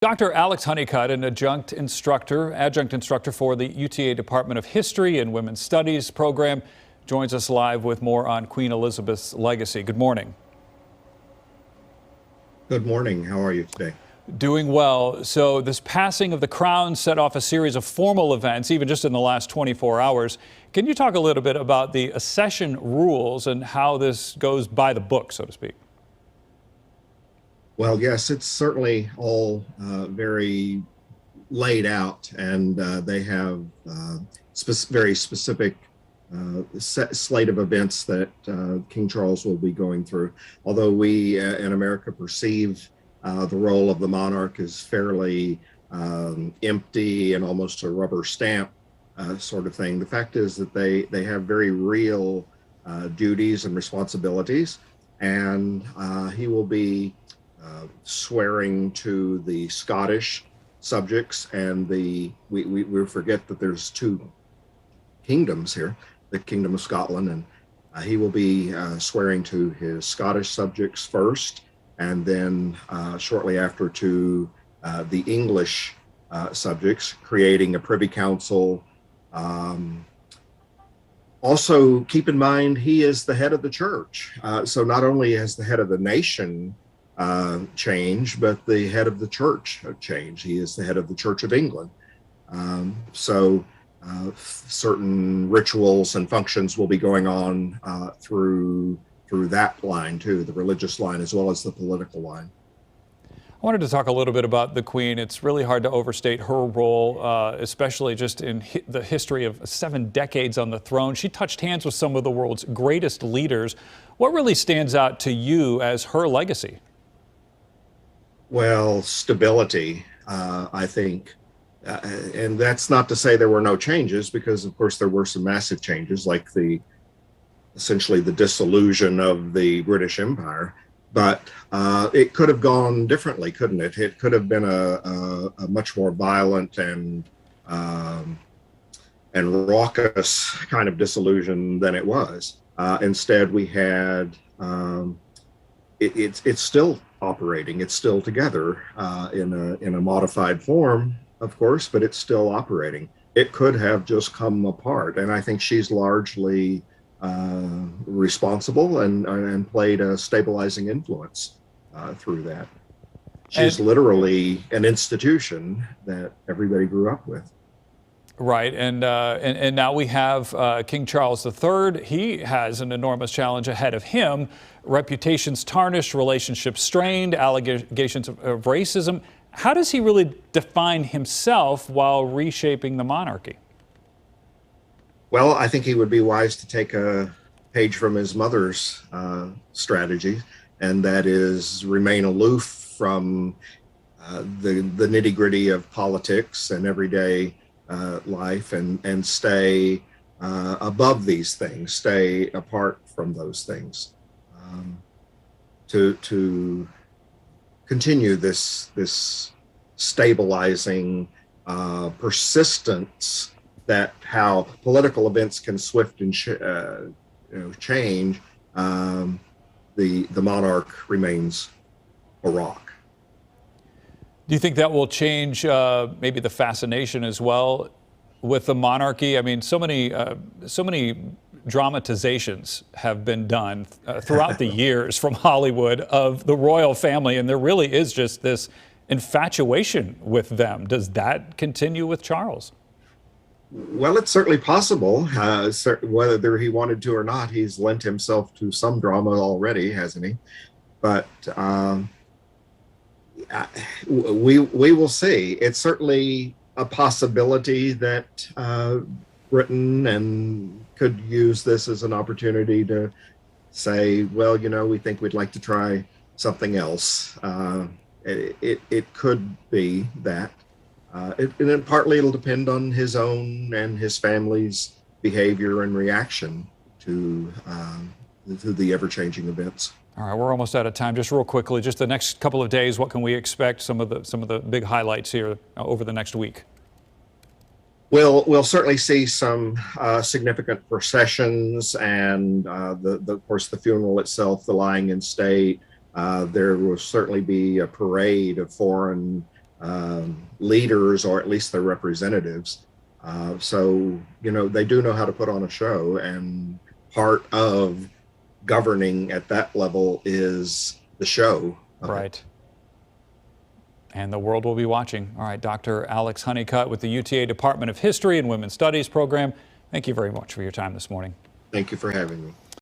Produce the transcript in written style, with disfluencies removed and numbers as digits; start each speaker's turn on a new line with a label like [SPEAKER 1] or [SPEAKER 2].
[SPEAKER 1] Dr. Alex Hunnicutt, an adjunct instructor for the UTA Department of History and Women's Studies program, joins us live with more on Queen Elizabeth's legacy. Good morning.
[SPEAKER 2] Good morning. How are you today?
[SPEAKER 1] Doing well. So this passing of the crown set off a series of formal events, even just in the last 24 hours. Can you talk a little bit about the accession rules and how this goes by the book, so to speak?
[SPEAKER 2] Well, yes, it's certainly all very laid out, and they have very specific slate of events that King Charles will be going through. Although we in America perceive the role of the monarch as fairly empty and almost a rubber stamp sort of thing, the fact is that they have very real duties and responsibilities, and he will be swearing to the Scottish subjects, and we forget that there's two kingdoms here, the Kingdom of Scotland, and he will be swearing to his Scottish subjects first, and then shortly after to the English subjects, creating a privy council. Also, keep in mind, he is the head of the church. So not only as the head of the nation change, but the head of the church change. He is the head of the Church of England. Certain rituals and functions will be going on through that line too, the religious line as well as the political line.
[SPEAKER 1] I wanted to talk a little bit about the Queen. It's really hard to overstate her role, especially just in the history of 7 decades on the throne. She touched hands with some of the world's greatest leaders. What really stands out to you as her legacy?
[SPEAKER 2] Well, stability, I think. And that's not to say there were no changes, because of course there were some massive changes, like essentially the dissolution of the British Empire. But it could have gone differently, couldn't it? It could have been a much more violent and raucous kind of dissolution than it was. Instead, we had it's still operating. It's still together in a modified form, of course, but it's still operating. It could have just come apart, and I think she's largely responsible and played a stabilizing influence through that. She's literally an institution that everybody grew up with.
[SPEAKER 1] Right, and now we have King Charles III. He has an enormous challenge ahead of him. Reputations tarnished, relationships strained, allegations of racism. How does he really define himself while reshaping the monarchy?
[SPEAKER 2] Well, I think he would be wise to take a page from his mother's strategy, and that is remain aloof from the nitty-gritty of politics and everyday life, and stay above these things, stay apart from those things, to continue this stabilizing persistence, that how political events can swift and change. The monarch remains a rock.
[SPEAKER 1] Do you think that will change maybe the fascination as well with the monarchy? I mean, so many dramatizations have been done throughout the years from Hollywood of the royal family, and there really is just this infatuation with them. Does that continue with Charles?
[SPEAKER 2] Well, it's certainly possible. Whether he wanted to or not, he's lent himself to some drama already, hasn't he? But we will see. It's certainly a possibility that Britain and could use this as an opportunity to say, well, we think we'd like to try something else. It could be that. And partly it'll depend on his own and his family's behavior and reaction to the ever-changing events.
[SPEAKER 1] All right, we're almost out of time. Just real quickly, just the next couple of days, what can we expect? Some of the big highlights here over the next week.
[SPEAKER 2] We'll certainly see some significant processions, and of course the funeral itself, the lying in state. There will certainly be a parade of foreign leaders, or at least their representatives. So, they do know how to put on a show, and part of governing at that level is the show.
[SPEAKER 1] Right. And the world will be watching. All right, Dr. Alex Hunnicutt with the UTA Department of History and Women's Studies program. Thank you very much for your time this morning.
[SPEAKER 2] Thank you for having me.